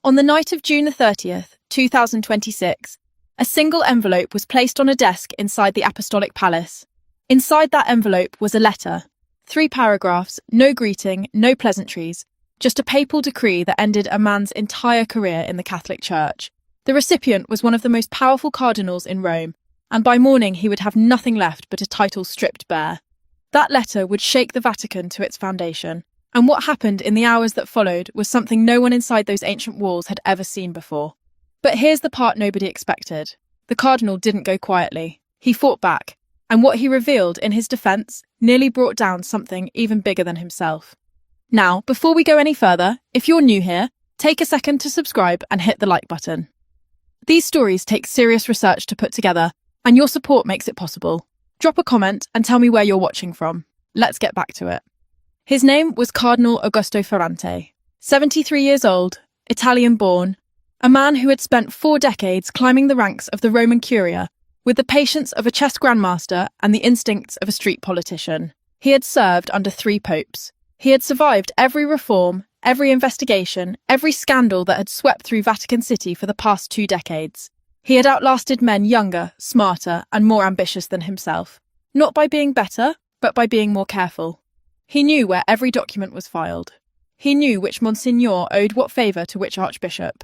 On the night of June the 30th, 2026, a single envelope was placed on a desk inside the Apostolic Palace. Inside that envelope was a letter. 3 paragraphs, no greeting, no pleasantries, just a papal decree that ended a man's entire career in the Catholic Church. The recipient was one of the most powerful cardinals in Rome, and by morning he would have nothing left but a title stripped bare. That letter would shake the Vatican to its foundation, and what happened in the hours that followed was something no one inside those ancient walls had ever seen before. But here's the part nobody expected. The cardinal didn't go quietly. He fought back, and what he revealed in his defense nearly brought down something even bigger than himself. Now, before we go any further, if you're new here, take a second to subscribe and hit the like button. These stories take serious research to put together, and your support makes it possible. Drop a comment and tell me where you're watching from. Let's get back to it. His name was Cardinal Ferrante, 73 years old, Italian-born, a man who had spent 4 decades climbing the ranks of the Roman Curia with the patience of a chess grandmaster and the instincts of a street politician. He had served under 3 popes. He had survived every reform, every investigation, every scandal that had swept through Vatican City for the past 2 decades. He had outlasted men younger, smarter, and more ambitious than himself, not by being better, but by being more careful. He knew where every document was filed. He knew which Monsignor owed what favour to which archbishop.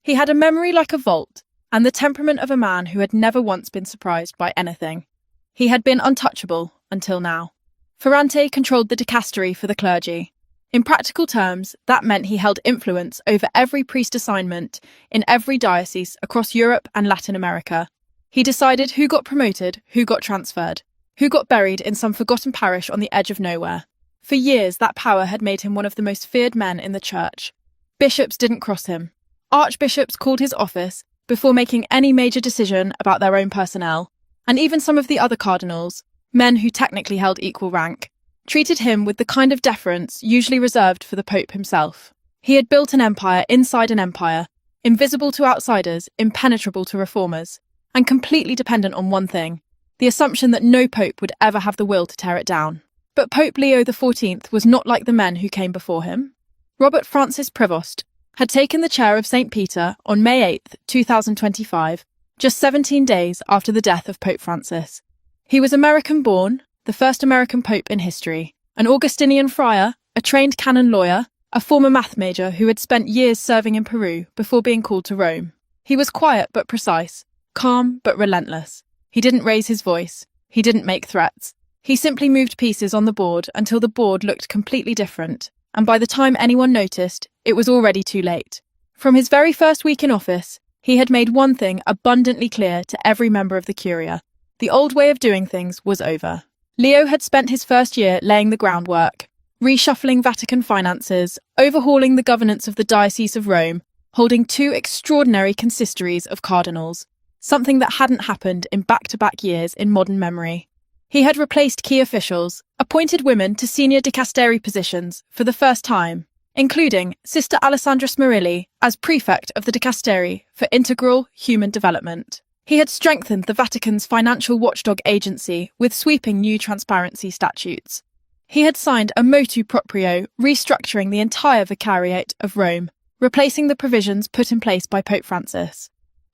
He had a memory like a vault, and the temperament of a man who had never once been surprised by anything. He had been untouchable until now. Ferrante controlled the dicastery for the clergy. In practical terms, that meant he held influence over every priest assignment in every diocese across Europe and Latin America. He decided who got promoted, who got transferred, who got buried in some forgotten parish on the edge of nowhere. For years, that power had made him one of the most feared men in the church. Bishops didn't cross him. Archbishops called his office before making any major decision about their own personnel, and even some of the other cardinals, men who technically held equal rank, treated him with the kind of deference usually reserved for the Pope himself. He had built an empire inside an empire, invisible to outsiders, impenetrable to reformers, and completely dependent on one thing: the assumption that no Pope would ever have the will to tear it down. But Pope Leo XIV was not like the men who came before him. Robert Francis Prevost had taken the chair of St. Peter on May 8, 2025, just 17 days after the death of Pope Francis. He was American-born, the first American pope in history, an Augustinian friar, a trained canon lawyer, a former math major who had spent years serving in Peru before being called to Rome. He was quiet but precise, calm but relentless. He didn't raise his voice. He didn't make threats. He simply moved pieces on the board until the board looked completely different, and by the time anyone noticed, it was already too late. From his very first week in office, he had made one thing abundantly clear to every member of the Curia: the old way of doing things was over. Leo had spent his first year laying the groundwork, reshuffling Vatican finances, overhauling the governance of the Diocese of Rome, holding 2 extraordinary consistories of cardinals, something that hadn't happened in back-to-back years in modern memory. He had replaced key officials, appointed women to senior dicastery positions for the first time, including Sister Alessandra Smerilli as prefect of the dicastery for integral human development. He had strengthened the Vatican's financial watchdog agency with sweeping new transparency statutes. He had signed a motu proprio restructuring the entire Vicariate of Rome, replacing the provisions put in place by Pope Francis.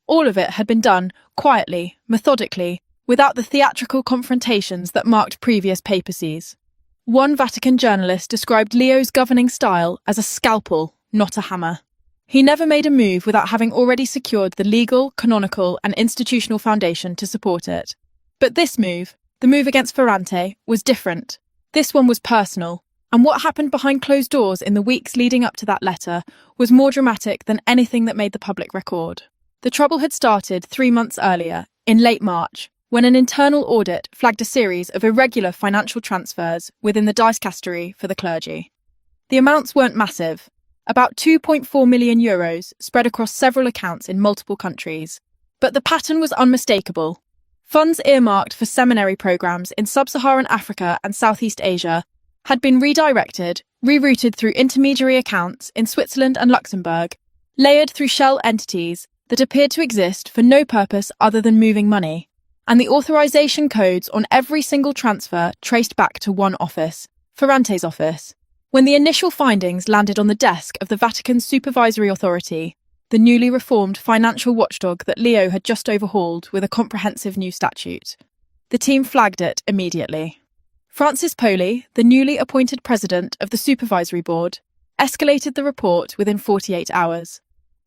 All of it had been done quietly, methodically, without the theatrical confrontations that marked previous papacies. One Vatican journalist described Leo's governing style as a scalpel, not a hammer. He never made a move without having already secured the legal, canonical, and institutional foundation to support it. But this move, the move against Ferrante, was different. This one was personal, and what happened behind closed doors in the weeks leading up to that letter was more dramatic than anything that made the public record. The trouble had started 3 months earlier, in late March, when an internal audit flagged a series of irregular financial transfers within the dicastery for the clergy. The amounts weren't massive, about €2.4 million spread across several accounts in multiple countries. But the pattern was unmistakable. Funds earmarked for seminary programs in sub-Saharan Africa and Southeast Asia had been redirected, rerouted through intermediary accounts in Switzerland and Luxembourg, layered through shell entities that appeared to exist for no purpose other than moving money, and the authorization codes on every single transfer traced back to one office, Ferrante's office. When the initial findings landed on the desk of the Vatican's supervisory authority, the newly reformed financial watchdog that Leo had just overhauled with a comprehensive new statute. The team flagged it immediately. Francis Poli, the newly appointed president of the supervisory board, escalated the report within 48 hours.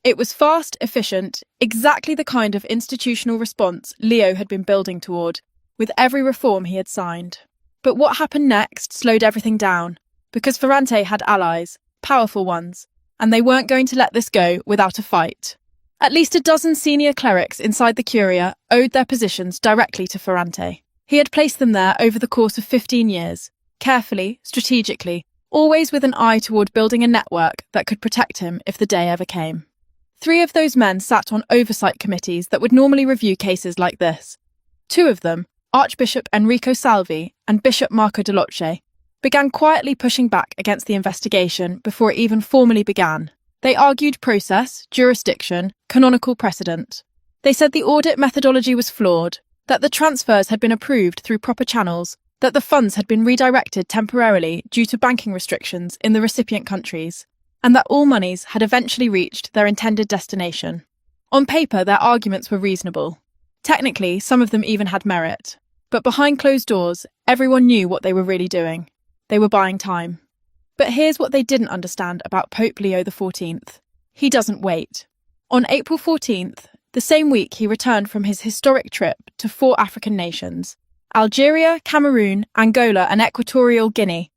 It was fast, efficient, exactly the kind of institutional response Leo had been building toward, with every reform he had signed. But what happened next slowed everything down, because Ferrante had allies, powerful ones, and they weren't going to let this go without a fight. At least a dozen senior clerics inside the Curia owed their positions directly to Ferrante. He had placed them there over the course of 15 years, carefully, strategically, always with an eye toward building a network that could protect him if the day ever came. 3 of those men sat on oversight committees that would normally review cases like this. 2 of them, Archbishop Enrico Salvi and Bishop Marco Dell'Oce, began quietly pushing back against the investigation before it even formally began. They argued process, jurisdiction, canonical precedent. They said the audit methodology was flawed, that the transfers had been approved through proper channels, that the funds had been redirected temporarily due to banking restrictions in the recipient countries, and that all monies had eventually reached their intended destination. On paper, their arguments were reasonable. Technically, some of them even had merit. But behind closed doors, everyone knew what they were really doing. They were buying time. But here's what they didn't understand about Pope Leo XIV. He doesn't wait. On April 14th, the same week he returned from his historic trip to 4 African nations, Algeria, Cameroon, Angola, and Equatorial Guinea,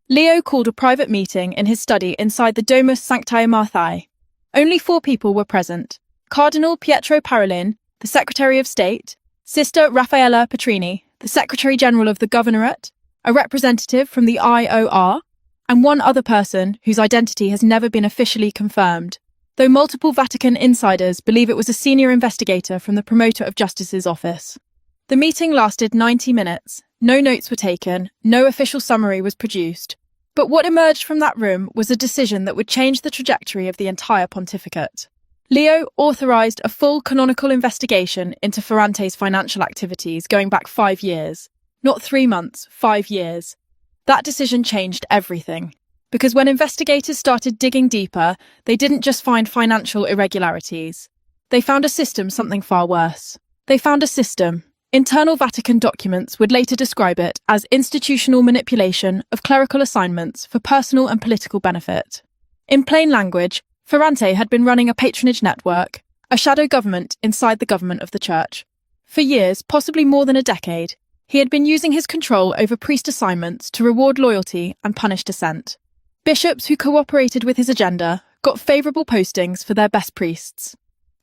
Leo called a private meeting in his study inside the Domus Sanctae Marthae. Only 4 people were present: Cardinal Pietro Parolin, the Secretary of State, Sister Raffaella Petrini, the Secretary General of the Governorate, a representative from the IOR, and one other person whose identity has never been officially confirmed, though multiple Vatican insiders believe it was a senior investigator from the Promoter of Justice's office. The meeting lasted 90 minutes. No notes were taken, no official summary was produced. But what emerged from that room was a decision that would change the trajectory of the entire pontificate. Leo authorised a full canonical investigation into Ferrante's financial activities going back 5 years. Not 3 months, 5 years. That decision changed everything. Because when investigators started digging deeper, they didn't just find financial irregularities. They found a system, something far worse. They found a system. Internal Vatican documents would later describe it as institutional manipulation of clerical assignments for personal and political benefit. In plain language, Ferrante had been running a patronage network, a shadow government inside the government of the Church. For years, possibly more than a decade, he had been using his control over priest assignments to reward loyalty and punish dissent. Bishops who cooperated with his agenda got favourable postings for their best priests.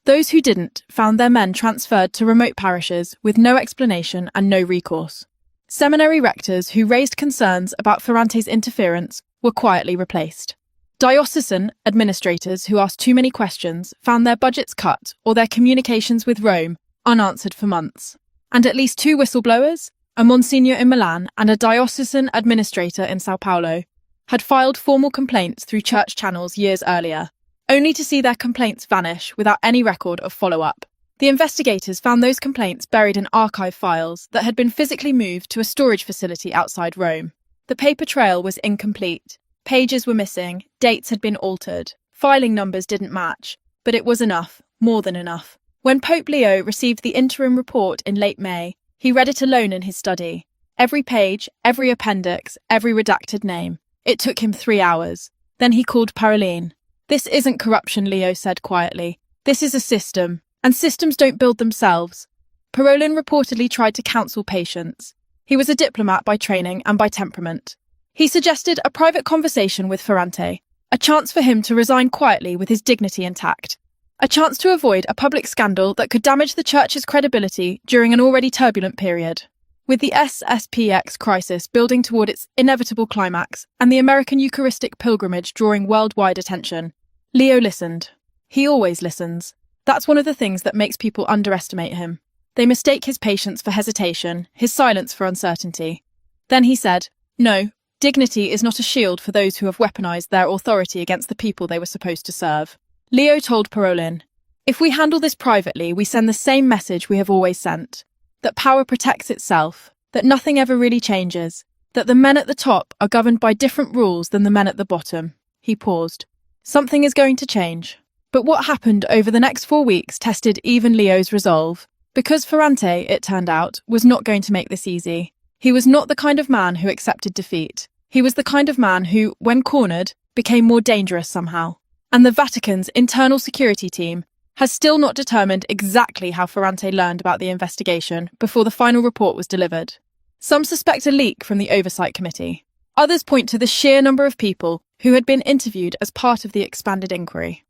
Those who didn't found their men transferred to remote parishes with no explanation and no recourse. Seminary rectors who raised concerns about Ferrante's interference were quietly replaced. Diocesan administrators who asked too many questions found their budgets cut or their communications with Rome unanswered for months. And at least 2 whistleblowers, a Monsignor in Milan and a diocesan administrator in Sao Paulo, had filed formal complaints through church channels years earlier, only to see their complaints vanish without any record of follow-up. The investigators found those complaints buried in archive files that had been physically moved to a storage facility outside Rome. The paper trail was incomplete. Pages were missing, dates had been altered, filing numbers didn't match, but it was enough, more than enough. When Pope Leo received the interim report in late May, he read it alone in his study. Every page, every appendix, every redacted name. It took him 3 hours. Then he called Parolin. "This isn't corruption," Leo said quietly. "This is a system, and systems don't build themselves." Parolin reportedly tried to counsel patience. He was a diplomat by training and by temperament. He suggested a private conversation with Ferrante, a chance for him to resign quietly with his dignity intact, a chance to avoid a public scandal that could damage the Church's credibility during an already turbulent period. With the SSPX crisis building toward its inevitable climax and the American Eucharistic pilgrimage drawing worldwide attention, Leo listened. He always listens. That's one of the things that makes people underestimate him. They mistake his patience for hesitation, his silence for uncertainty. Then he said, "No, dignity is not a shield for those who have weaponized their authority against the people they were supposed to serve." Leo told Parolin, "If we handle this privately, we send the same message we have always sent, that power protects itself, that nothing ever really changes, that the men at the top are governed by different rules than the men at the bottom." He paused. "Something is going to change." But what happened over the next 4 weeks tested even Leo's resolve. Because Ferrante, it turned out, was not going to make this easy. He was not the kind of man who accepted defeat. He was the kind of man who, when cornered, became more dangerous somehow. And the Vatican's internal security team has still not determined exactly how Ferrante learned about the investigation before the final report was delivered. Some suspect a leak from the Oversight Committee. Others point to the sheer number of people who had been interviewed as part of the expanded inquiry.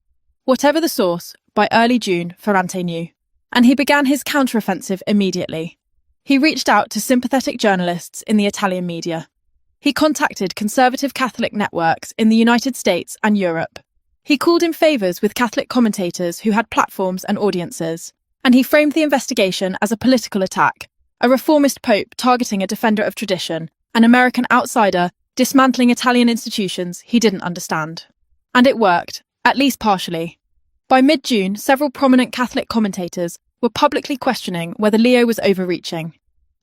Whatever the source, by early June, Ferrante knew. And he began his counteroffensive immediately. He reached out to sympathetic journalists in the Italian media. He contacted conservative Catholic networks in the United States and Europe. He called in favours with Catholic commentators who had platforms and audiences. And he framed the investigation as a political attack, a reformist pope targeting a defender of tradition, an American outsider dismantling Italian institutions he didn't understand. And it worked, at least partially. By mid-June, several prominent Catholic commentators were publicly questioning whether Leo was overreaching.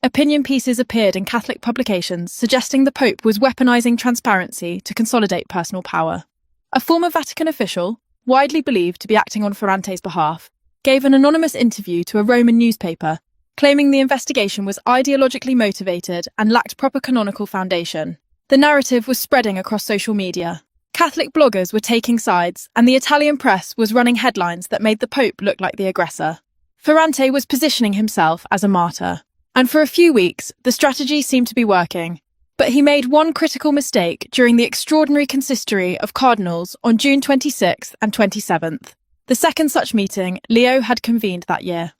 Opinion pieces appeared in Catholic publications suggesting the Pope was weaponizing transparency to consolidate personal power. A former Vatican official, widely believed to be acting on Ferrante's behalf, gave an anonymous interview to a Roman newspaper, claiming the investigation was ideologically motivated and lacked proper canonical foundation. The narrative was spreading across social media. Catholic bloggers were taking sides, and the Italian press was running headlines that made the Pope look like the aggressor. Ferrante was positioning himself as a martyr. And for a few weeks, the strategy seemed to be working. But he made one critical mistake during the extraordinary consistory of cardinals on June 26th and 27th, the second such meeting Leo had convened that year.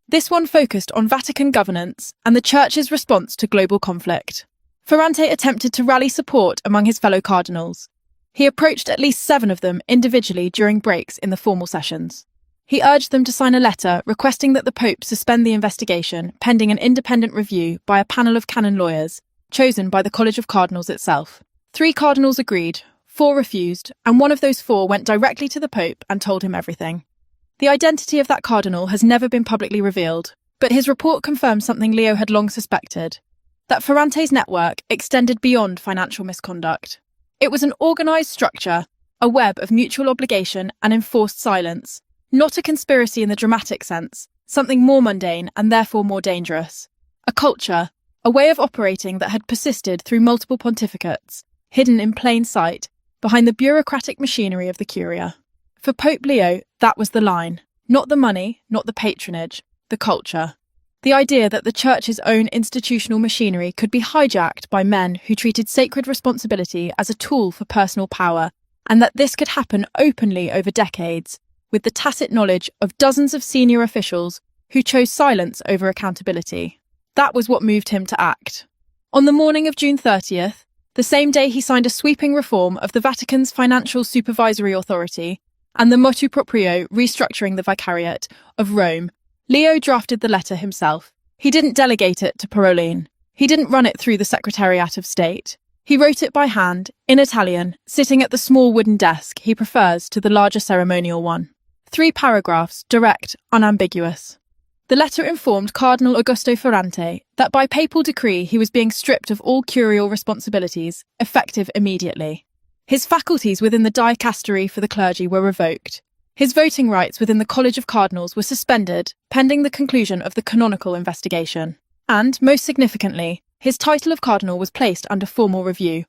This one focused on Vatican governance and the Church's response to global conflict. Ferrante attempted to rally support among his fellow cardinals. He approached at least 7 of them individually during breaks in the formal sessions. He urged them to sign a letter requesting that the Pope suspend the investigation pending an independent review by a panel of canon lawyers, chosen by the College of Cardinals itself. 3 cardinals agreed, 4 refused, and one of those 4 went directly to the Pope and told him everything. The identity of that cardinal has never been publicly revealed, but his report confirmed something Leo had long suspected, that Ferrante's network extended beyond financial misconduct. It was an organised structure, a web of mutual obligation and enforced silence, not a conspiracy in the dramatic sense, something more mundane and therefore more dangerous. A culture, a way of operating that had persisted through multiple pontificates, hidden in plain sight, behind the bureaucratic machinery of the Curia. For Pope Leo, that was the line. Not the money, not the patronage, the culture. The idea that the Church's own institutional machinery could be hijacked by men who treated sacred responsibility as a tool for personal power, and that this could happen openly over decades, with the tacit knowledge of dozens of senior officials who chose silence over accountability. That was what moved him to act. On the morning of June 30th, the same day he signed a sweeping reform of the Vatican's financial supervisory authority and the motu proprio restructuring the Vicariate of Rome, Leo drafted the letter himself. He didn't delegate it to Parolin. He didn't run it through the Secretariat of State. He wrote it by hand, in Italian, sitting at the small wooden desk he prefers to the larger ceremonial one. 3 paragraphs, direct, unambiguous. The letter informed Cardinal Augusto Ferrante that by papal decree he was being stripped of all curial responsibilities, effective immediately. His faculties within the dicastery for the clergy were revoked. His voting rights within the College of Cardinals were suspended, pending the conclusion of the canonical investigation. And, most significantly, his title of cardinal was placed under formal review,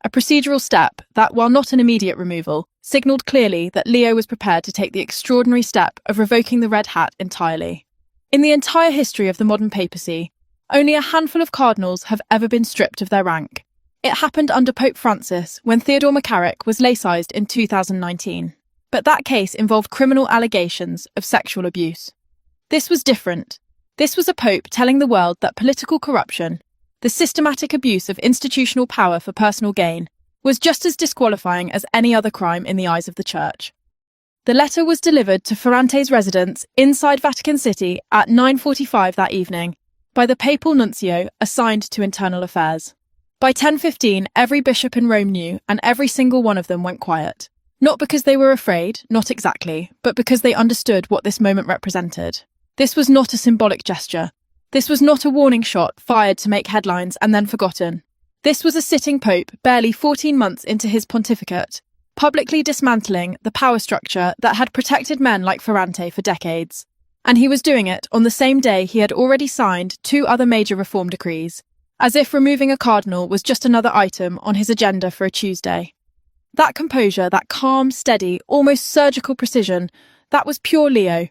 a procedural step that, while not an immediate removal, signalled clearly that Leo was prepared to take the extraordinary step of revoking the red hat entirely. In the entire history of the modern papacy, only a handful of cardinals have ever been stripped of their rank. It happened under Pope Francis when Theodore McCarrick was laicized in 2019. But that case involved criminal allegations of sexual abuse. This was different. This was a pope telling the world that political corruption, the systematic abuse of institutional power for personal gain, was just as disqualifying as any other crime in the eyes of the Church. The letter was delivered to Ferrante's residence inside Vatican City at 9:45 that evening by the papal nuncio assigned to internal affairs. By 10:15, every bishop in Rome knew, and every single one of them went quiet. Not because they were afraid, not exactly, but because they understood what this moment represented. This was not a symbolic gesture. This was not a warning shot fired to make headlines and then forgotten. This was a sitting pope, barely 14 months into his pontificate, publicly dismantling the power structure that had protected men like Ferrante for decades. And he was doing it on the same day he had already signed 2 other major reform decrees, as if removing a cardinal was just another item on his agenda for a Tuesday. That composure, that calm, steady, almost surgical precision, that was pure Leo.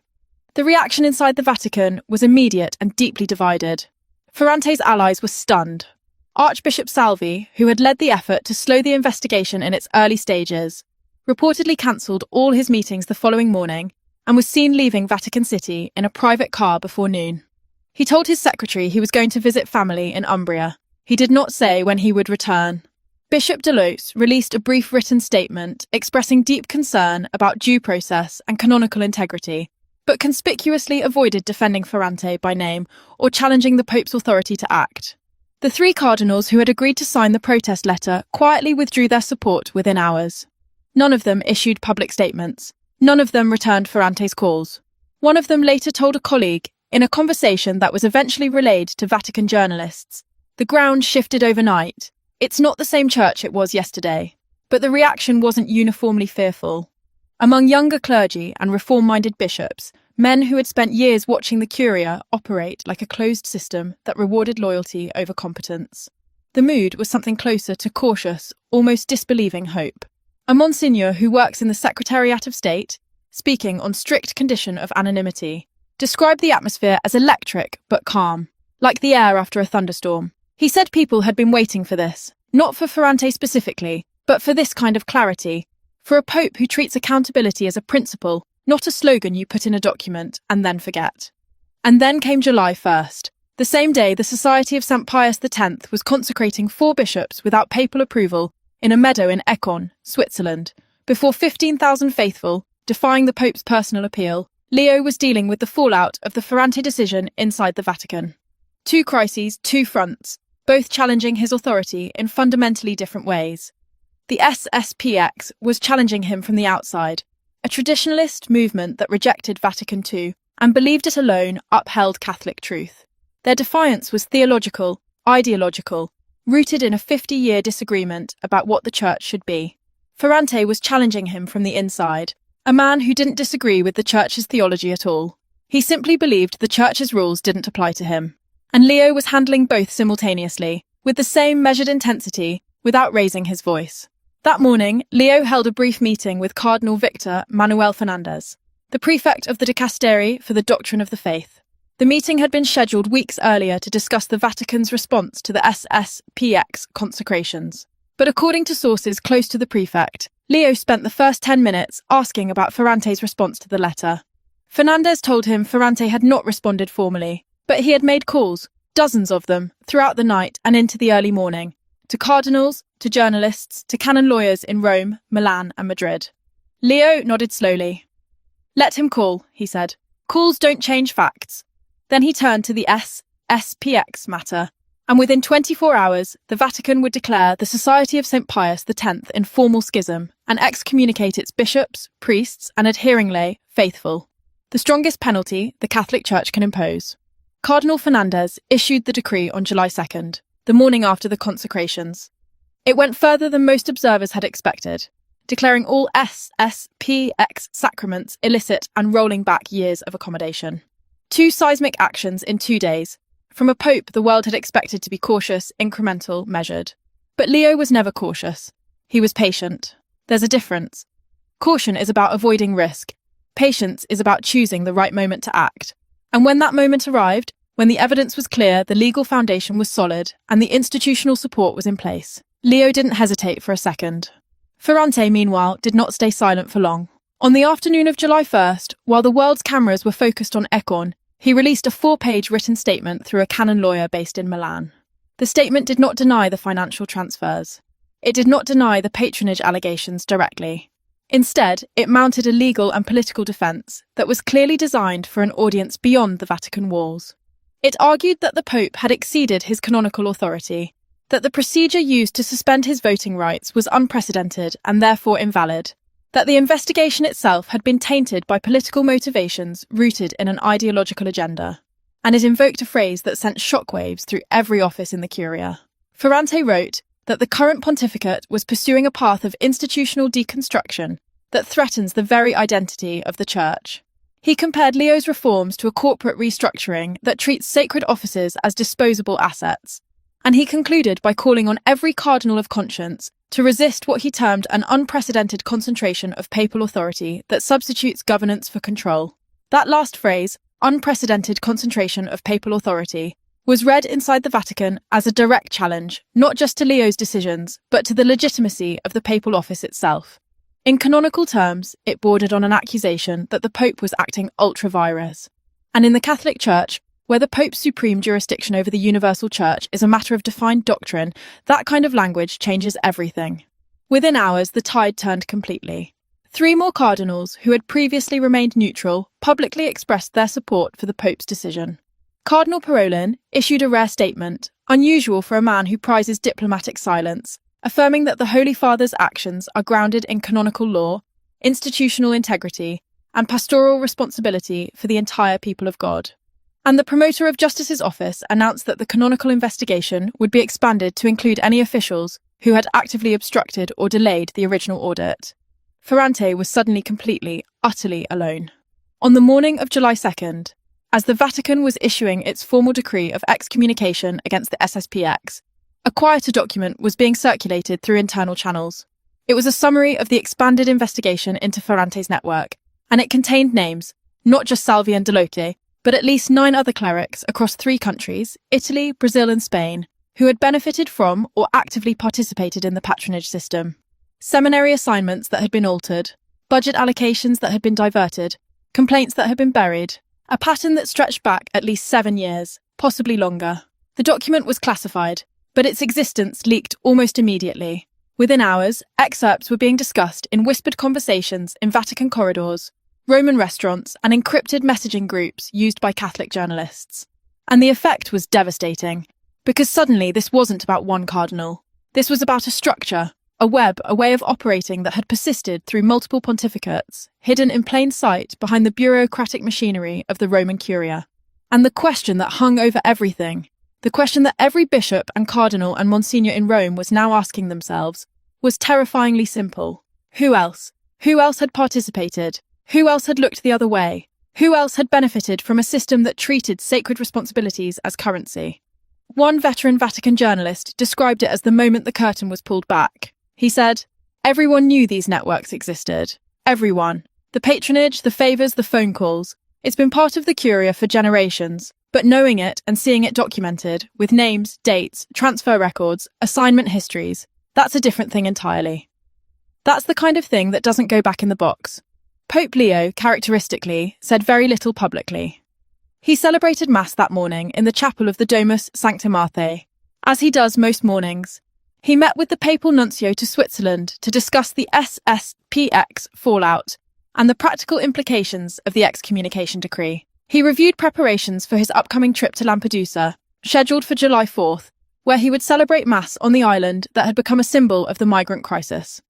The reaction inside the Vatican was immediate and deeply divided. Ferrante's allies were stunned. Archbishop Salvi, who had led the effort to slow the investigation in its early stages, reportedly cancelled all his meetings the following morning and was seen leaving Vatican City in a private car before noon. He told his secretary he was going to visit family in Umbria. He did not say when he would return. Bishop Delos released a brief written statement expressing deep concern about due process and canonical integrity, but conspicuously avoided defending Ferrante by name or challenging the Pope's authority to act. The 3 cardinals who had agreed to sign the protest letter quietly withdrew their support within hours. None of them issued public statements. None of them returned Ferrante's calls. One of them later told a colleague, in a conversation that was eventually relayed to Vatican journalists, "The ground shifted overnight. It's not the same church it was yesterday." But the reaction wasn't uniformly fearful. Among younger clergy and reform-minded bishops, men who had spent years watching the Curia operate like a closed system that rewarded loyalty over competence, the mood was something closer to cautious, almost disbelieving hope. A Monsignor who works in the Secretariat of State, speaking on strict condition of anonymity, described the atmosphere as electric but calm, like the air after a thunderstorm. He said people had been waiting for this, not for Ferrante specifically, but for this kind of clarity, for a pope who treats accountability as a principle, not a slogan you put in a document and then forget. And then came July 1st, the same day the Society of St. Pius X was consecrating 4 bishops without papal approval in a meadow in Econ, Switzerland. Before 15,000 faithful, defying the Pope's personal appeal, Leo was dealing with the fallout of the Ferrante decision inside the Vatican. 2 crises, 2 fronts, both challenging his authority in fundamentally different ways. The SSPX was challenging him from the outside, a traditionalist movement that rejected Vatican II and believed it alone upheld Catholic truth. Their defiance was theological, ideological, rooted in a 50-year disagreement about what the church should be. Ferrante was challenging him from the inside, a man who didn't disagree with the church's theology at all. He simply believed the church's rules didn't apply to him. And Leo was handling both simultaneously, with the same measured intensity, without raising his voice. That morning, Leo held a brief meeting with Cardinal Victor Manuel Fernandez, the prefect of the Dicastery for the Doctrine of the Faith. The meeting had been scheduled weeks earlier to discuss the Vatican's response to the SSPX consecrations. But according to sources close to the prefect, Leo spent the first 10 minutes asking about Ferrante's response to the letter. Fernandez told him Ferrante had not responded formally, but he had made calls, dozens of them, throughout the night and into the early morning, to cardinals, to journalists, to canon lawyers in Rome, Milan and Madrid. Leo nodded slowly. "Let him call," he said. "Calls don't change facts." Then he turned to the SSPX matter, and within 24 hours, the Vatican would declare the Society of St. Pius X in formal schism and excommunicate its bishops, priests, and adhering lay faithful, the strongest penalty the Catholic Church can impose. Cardinal Fernandez issued the decree on July 2nd, the morning after the consecrations. It went further than most observers had expected, declaring all SSPX sacraments illicit and rolling back years of accommodation. 2 seismic actions in 2 days. From a pope the world had expected to be cautious, incremental, measured. But Leo was never cautious. He was patient. There's a difference. Caution is about avoiding risk. Patience is about choosing the right moment to act. And when that moment arrived, when the evidence was clear, the legal foundation was solid, and the institutional support was in place, Leo didn't hesitate for a second. Ferrante, meanwhile, did not stay silent for long. On the afternoon of July 1st, while the world's cameras were focused on Econ, he released a 4-page written statement through a canon lawyer based in Milan. The statement did not deny the financial transfers. It did not deny the patronage allegations directly. Instead, it mounted a legal and political defence that was clearly designed for an audience beyond the Vatican walls. It argued that the Pope had exceeded his canonical authority, that the procedure used to suspend his voting rights was unprecedented and therefore invalid, that the investigation itself had been tainted by political motivations rooted in an ideological agenda, and it invoked a phrase that sent shockwaves through every office in the Curia. Ferrante wrote, that the current pontificate was pursuing a path of institutional deconstruction that threatens the very identity of the Church. He compared Leo's reforms to a corporate restructuring that treats sacred offices as disposable assets, and he concluded by calling on every cardinal of conscience to resist what he termed an unprecedented concentration of papal authority that substitutes governance for control. That last phrase, unprecedented concentration of papal authority, was read inside the Vatican as a direct challenge, not just to Leo's decisions, but to the legitimacy of the papal office itself. In canonical terms, it bordered on an accusation that the Pope was acting ultra vires. And in the Catholic Church, where the Pope's supreme jurisdiction over the universal Church is a matter of defined doctrine, that kind of language changes everything. Within hours, the tide turned completely. 3 more cardinals, who had previously remained neutral, publicly expressed their support for the Pope's decision. Cardinal Ferrante issued a rare statement, unusual for a man who prizes diplomatic silence, affirming that the Holy Father's actions are grounded in canonical law, institutional integrity, and pastoral responsibility for the entire people of God. And the promoter of Justice's office announced that the canonical investigation would be expanded to include any officials who had actively obstructed or delayed the original audit. Ferrante was suddenly completely, utterly alone. On the morning of July 2nd, as the Vatican was issuing its formal decree of excommunication against the SSPX, a quieter document was being circulated through internal channels. It was a summary of the expanded investigation into Ferrante's network, and it contained names, not just Salvi and Delote, but at least 9 other clerics across 3 countries, Italy, Brazil and Spain, who had benefited from or actively participated in the patronage system. Seminary assignments that had been altered, budget allocations that had been diverted, complaints that had been buried, a pattern that stretched back at least 7 years, possibly longer. The document was classified, but its existence leaked almost immediately. Within hours, excerpts were being discussed in whispered conversations in Vatican corridors, Roman restaurants, and encrypted messaging groups used by Catholic journalists. And the effect was devastating, because suddenly this wasn't about one cardinal. This was about a structure, a web, a way of operating that had persisted through multiple pontificates, hidden in plain sight behind the bureaucratic machinery of the Roman Curia. And the question that hung over everything, the question that every bishop and cardinal and monsignor in Rome was now asking themselves, was terrifyingly simple. Who else? Who else had participated? Who else had looked the other way? Who else had benefited from a system that treated sacred responsibilities as currency? One veteran Vatican journalist described it as the moment the curtain was pulled back. He said, "Everyone knew these networks existed. Everyone. The patronage, the favours, the phone calls. It's been part of the Curia for generations. But knowing it and seeing it documented, with names, dates, transfer records, assignment histories, that's a different thing entirely." That's the kind of thing that doesn't go back in the box. Pope Leo, characteristically, said very little publicly. He celebrated Mass that morning in the chapel of the Domus Sancta Martha, as he does most mornings. He met with the papal nuncio to Switzerland to discuss the SSPX fallout and the practical implications of the excommunication decree. He reviewed preparations for his upcoming trip to Lampedusa, scheduled for July 4th, where he would celebrate Mass on the island that had become a symbol of the migrant crisis.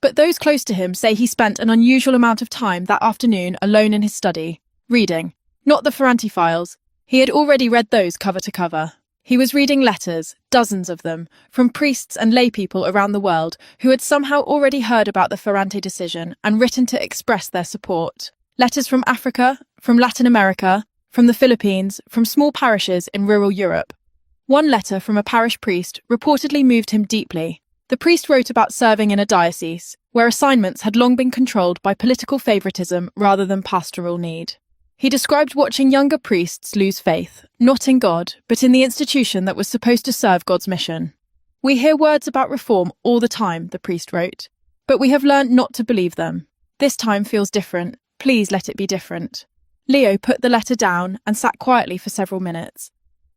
But those close to him say he spent an unusual amount of time that afternoon alone in his study, reading, not the Ferrante files. He had already read those cover to cover. He was reading letters, dozens of them, from priests and laypeople around the world who had somehow already heard about the Ferrante decision and written to express their support. Letters from Africa, from Latin America, from the Philippines, from small parishes in rural Europe. One letter from a parish priest reportedly moved him deeply. The priest wrote about serving in a diocese, where assignments had long been controlled by political favouritism rather than pastoral need. He described watching younger priests lose faith, not in God, but in the institution that was supposed to serve God's mission. "We hear words about reform all the time," the priest wrote, "but we have learned not to believe them. This time feels different. Please let it be different." Leo put the letter down and sat quietly for several minutes.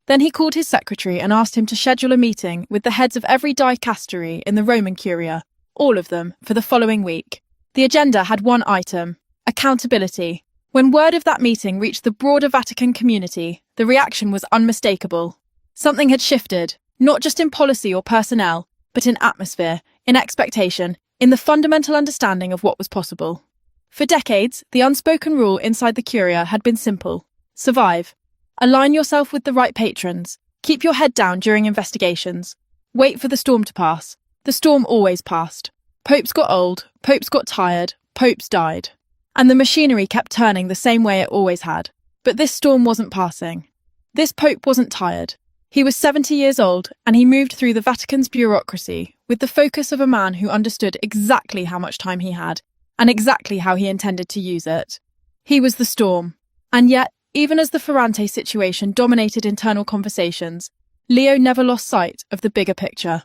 Then he called his secretary and asked him to schedule a meeting with the heads of every dicastery in the Roman Curia, all of them, for the following week. The agenda had one item: accountability. When word of that meeting reached the broader Vatican community, the reaction was unmistakable. Something had shifted, not just in policy or personnel, but in atmosphere, in expectation, in the fundamental understanding of what was possible. For decades, the unspoken rule inside the Curia had been simple: survive. Align yourself with the right patrons. Keep your head down during investigations. Wait for the storm to pass. The storm always passed. Popes got old, popes got tired, popes died. And the machinery kept turning the same way it always had. But this storm wasn't passing. This pope wasn't tired. He was 70 years old, and he moved through the Vatican's bureaucracy with the focus of a man who understood exactly how much time he had, and exactly how he intended to use it. He was the storm. And yet, even as the Ferrante situation dominated internal conversations, Leo never lost sight of the bigger picture.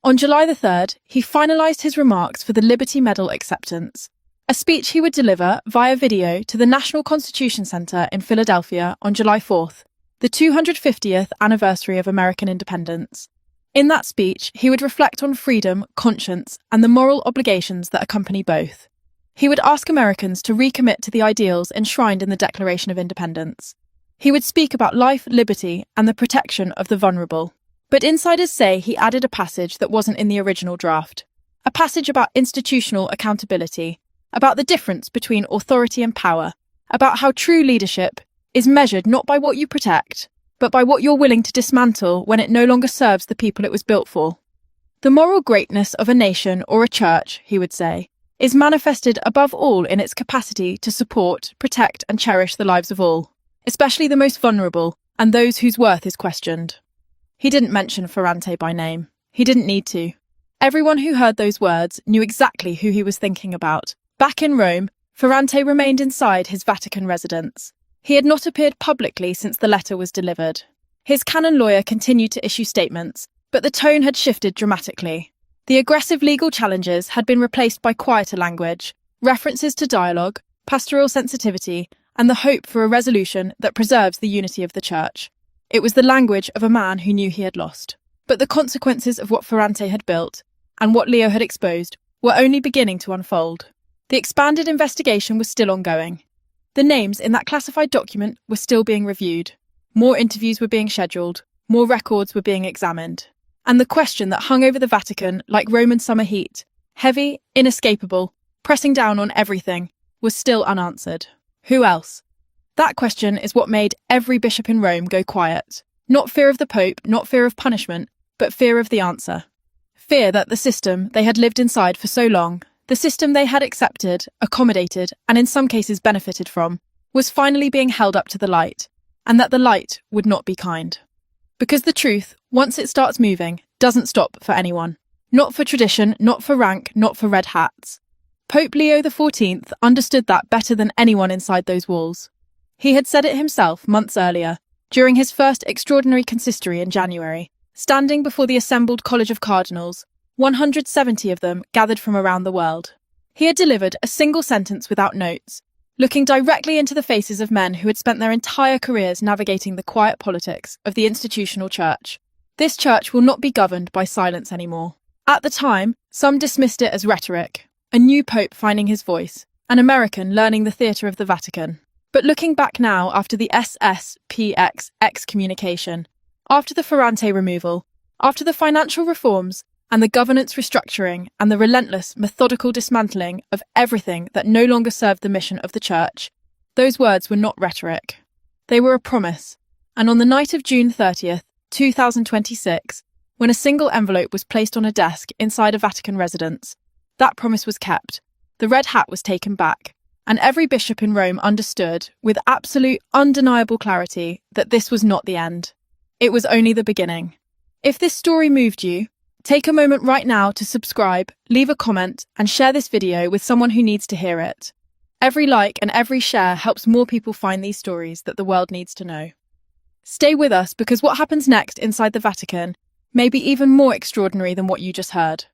On July the 3rd, he finalised his remarks for the Liberty Medal acceptance, a speech he would deliver via video to the National Constitution Center in Philadelphia on July 4th, the 250th anniversary of American independence. In that speech, he would reflect on freedom, conscience, and the moral obligations that accompany both. He would ask Americans to recommit to the ideals enshrined in the Declaration of Independence. He would speak about life, liberty, and the protection of the vulnerable. But insiders say he added a passage that wasn't in the original draft. A passage about institutional accountability, about the difference between authority and power, about how true leadership is measured not by what you protect, but by what you're willing to dismantle when it no longer serves the people it was built for. The moral greatness of a nation or a church, he would say, is manifested above all in its capacity to support, protect, and cherish the lives of all, especially the most vulnerable and those whose worth is questioned. He didn't mention Ferrante by name. He didn't need to. Everyone who heard those words knew exactly who he was thinking about. Back in Rome, Ferrante remained inside his Vatican residence. He had not appeared publicly since the letter was delivered. His canon lawyer continued to issue statements, but the tone had shifted dramatically. The aggressive legal challenges had been replaced by quieter language, references to dialogue, pastoral sensitivity, and the hope for a resolution that preserves the unity of the Church. It was the language of a man who knew he had lost. But the consequences of what Ferrante had built, and what Leo had exposed, were only beginning to unfold. The expanded investigation was still ongoing. The names in that classified document were still being reviewed. More interviews were being scheduled. More records were being examined. And the question that hung over the Vatican like Roman summer heat, heavy, inescapable, pressing down on everything, was still unanswered. Who else? That question is what made every bishop in Rome go quiet. Not fear of the Pope, not fear of punishment, but fear of the answer. Fear that the system they had lived inside for so long, the system they had accepted, accommodated, and in some cases benefited from, was finally being held up to the light, and that the light would not be kind. Because the truth, once it starts moving, doesn't stop for anyone. Not for tradition, not for rank, not for red hats. Pope Leo XIV understood that better than anyone inside those walls. He had said it himself months earlier, during his first extraordinary consistory in January, standing before the assembled College of Cardinals, 170 of them gathered from around the world. He had delivered a single sentence without notes, looking directly into the faces of men who had spent their entire careers navigating the quiet politics of the institutional church. This church will not be governed by silence anymore. At the time, some dismissed it as rhetoric, a new pope finding his voice, an American learning the theatre of the Vatican. But looking back now after the SSPX excommunication, after the Ferrante removal, after the financial reforms, and the governance restructuring and the relentless, methodical dismantling of everything that no longer served the mission of the Church, those words were not rhetoric. They were a promise, and on the night of June 30th, 2026, when a single envelope was placed on a desk inside a Vatican residence, that promise was kept, the red hat was taken back, and every bishop in Rome understood, with absolute, undeniable clarity, that this was not the end. It was only the beginning. If this story moved you, take a moment right now to subscribe, leave a comment, and share this video with someone who needs to hear it. Every like and every share helps more people find these stories that the world needs to know. Stay with us because what happens next inside the Vatican may be even more extraordinary than what you just heard.